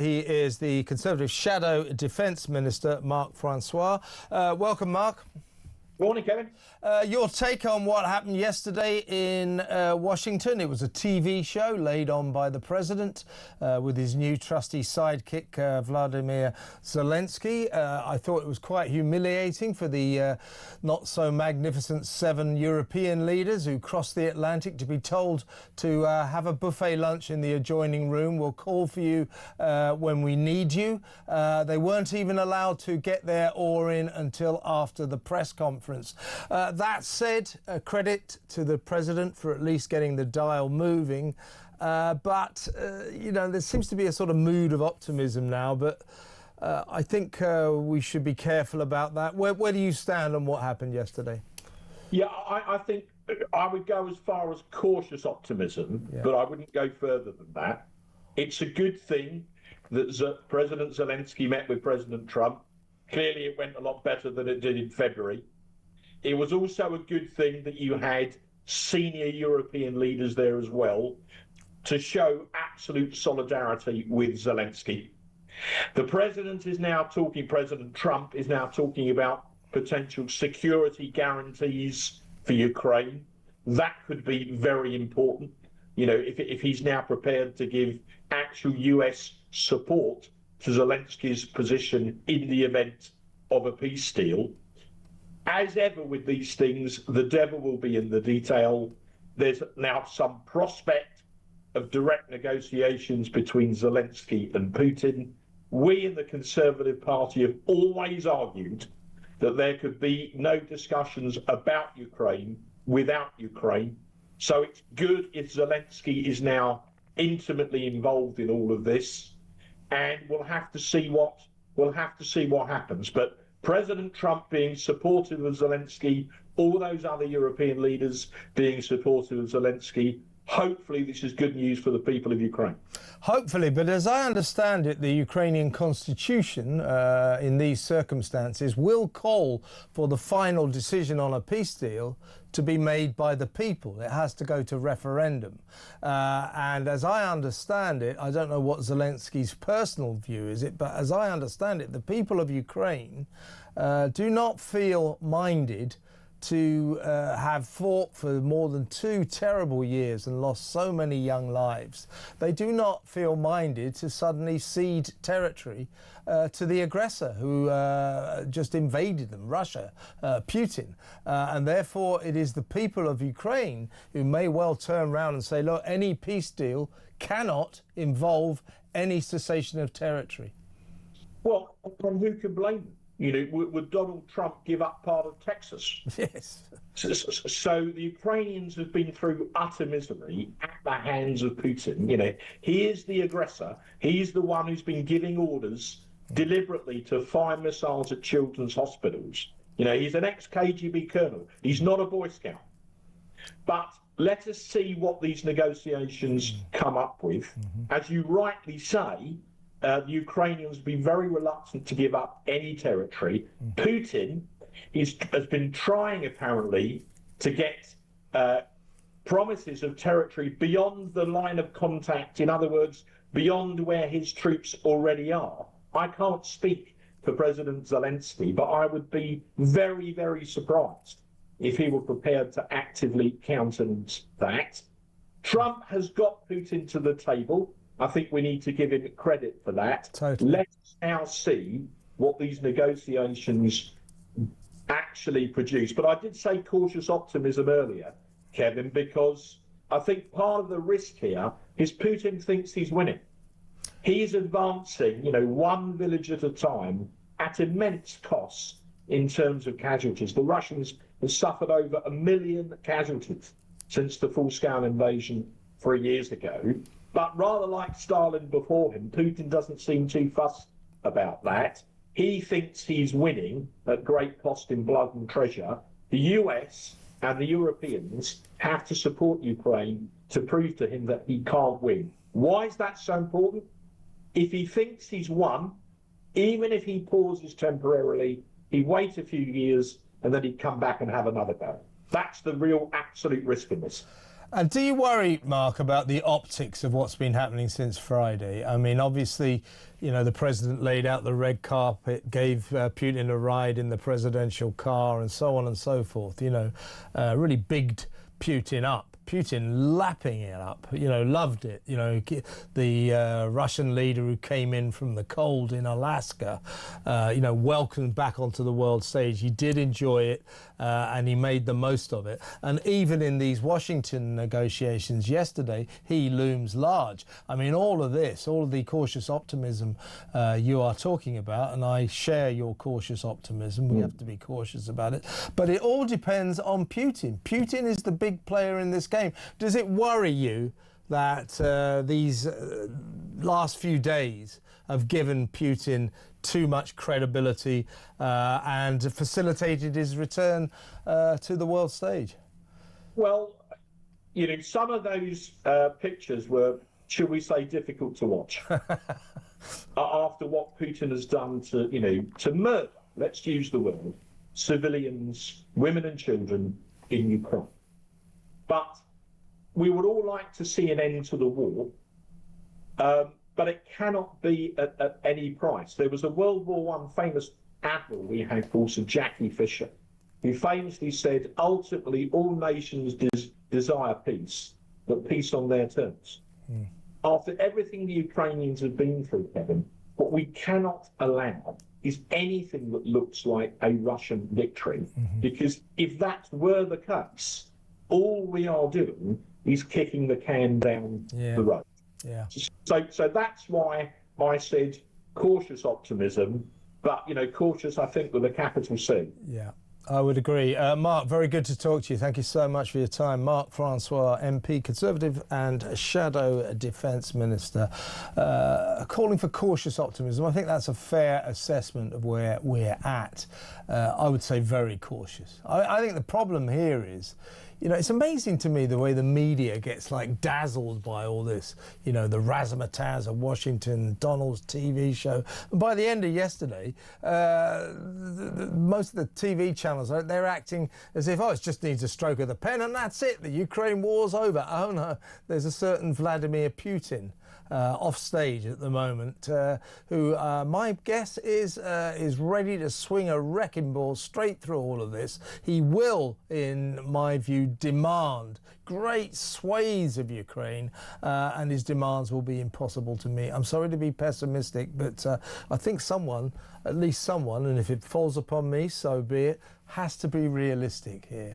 He is the Conservative Shadow Defence Minister, Mark Francois. Welcome, Mark. Morning, Kevin. Your take on what happened yesterday in Washington. It was a TV show laid on by the president with his new trusty sidekick, Volodymyr Zelensky. I thought it was quite humiliating for the not so magnificent 7 European leaders who crossed the Atlantic to be told to have a buffet lunch in the adjoining room. We'll call for you when we need you. They weren't even allowed to get their oar in until after the press conference. That said, credit to the president for at least getting the dial moving. But you know, there seems to be a sort of mood of optimism now. But I think we should be careful about that. Where do you stand on what happened yesterday? Yeah, I think I would go as far as cautious optimism, but I wouldn't go further than that. It's a good thing that President Zelensky met with President Trump. Clearly, it went a lot better than it did in February. It was also a good thing that you had senior European leaders there as well to show absolute solidarity with Zelensky. The president is now talking, President Trump is now talking about potential security guarantees for Ukraine. That could be very important. You know, if he's now prepared to give actual US support to Zelensky's position in the event of a peace deal. As ever with these things, the devil will be in the detail. There's now some prospect of direct negotiations between Zelensky and Putin. We in the Conservative Party have always argued that there could be no discussions about Ukraine without Ukraine. So it's good if Zelensky is now intimately involved in all of this, and we'll have to see what happens. But President Trump being supportive of Zelensky, all those other European leaders being supportive of Zelensky, hopefully this is good news for the people of Ukraine. Hopefully, but as I understand it, the Ukrainian constitution in these circumstances will call for the final decision on a peace deal to be made by the people. It has to go to referendum. And as I understand it, I don't know what Zelensky's personal view is, but as I understand it, the people of Ukraine do not feel minded to have fought for more than 2 terrible years and lost so many young lives. They do not feel minded to suddenly cede territory to the aggressor who just invaded them, Russia, Putin. And therefore it is the people of Ukraine who may well turn around and say, look, any peace deal cannot involve any cessation of territory. Well, and who can blame them? You know, would Donald Trump give up part of Texas? Yes. So the Ukrainians have been through utter misery at the hands of Putin. You know, he is the aggressor. He's the one who's been giving orders deliberately to fire missiles at children's hospitals. You know, he's an ex-KGB colonel. He's not a Boy Scout. But let us see what these negotiations come up with. As you rightly say, the Ukrainians have been very reluctant to give up any territory. Putin has been trying, apparently, to get promises of territory beyond the line of contact, in other words, beyond where his troops already are. I can't speak for President Zelensky, but I would be very, very surprised if he were prepared to actively countenance that. Trump has got Putin to the table. I think we need to give him credit for that. Totally. Let's now see what these negotiations actually produce. But I did say cautious optimism earlier, Kevin, because I think part of the risk here is Putin thinks he's winning. He's advancing, you know, one village at a time at immense costs in terms of casualties. The Russians have suffered over 1 million casualties since the full-scale invasion 3 years ago. But rather like Stalin before him, Putin doesn't seem too fussed about that. He thinks he's winning at great cost in blood and treasure. The US and the Europeans have to support Ukraine to prove to him that he can't win. Why is that so important? If he thinks he's won, even if he pauses temporarily, he'd wait a few years and then he'd come back and have another go. That's the real absolute risk in this. And do you worry, Mark, about the optics of what's been happening since Friday? I mean, obviously, you know, the president laid out the red carpet, gave Putin a ride in the presidential car and so on and so forth, you know, really bigged Putin up. Putin lapping it up, you know, loved it. You know, the Russian leader who came in from the cold in Alaska, you know, welcomed back onto the world stage. He did enjoy it and he made the most of it. And even in these Washington negotiations yesterday, he looms large. I mean, all of this, all of the cautious optimism you are talking about, and I share your cautious optimism. We have to be cautious about it. But it all depends on Putin. Putin is the big player in this game. Does it worry you that these last few days have given Putin too much credibility and facilitated his return to the world stage? Well, you know, some of those pictures were, shall we say, difficult to watch after what Putin has done to, you know, to murder, let's use the word, civilians, women and children in Ukraine. But we would all like to see an end to the war, but it cannot be at any price. There was a World War I famous admiral we had called Sir Jackie Fisher, who famously said, ultimately all nations desire peace, but peace on their terms. After everything the Ukrainians have been through, Kevin, what we cannot allow is anything that looks like a Russian victory, because if that were the case, all we are doing is kicking the can down the road. So that's why I said cautious optimism, but, you know, cautious, I think, with a capital C. Yeah, I would agree. Mark, very good to talk to you. Thank you so much for your time. Mark Francois, MP, Conservative and Shadow Defence Minister, calling for cautious optimism. I think that's a fair assessment of where we're at. I would say very cautious. I think the problem here is, you know, it's amazing to me the way the media gets like dazzled by all this, you know, the razzmatazz of Washington, Donald's TV show. And by the end of yesterday, most of the TV channels, they're acting as if, oh, it just needs a stroke of the pen and that's it. The Ukraine war's over. Oh, no, there's a certain Vladimir Putin off stage at the moment, who my guess is ready to swing a wrecking ball straight through all of this. He will, in my view, demand great swathes of Ukraine, and his demands will be impossible to meet. I'm sorry to be pessimistic, but I think someone, at least someone, and if it falls upon me, so be it, has to be realistic here.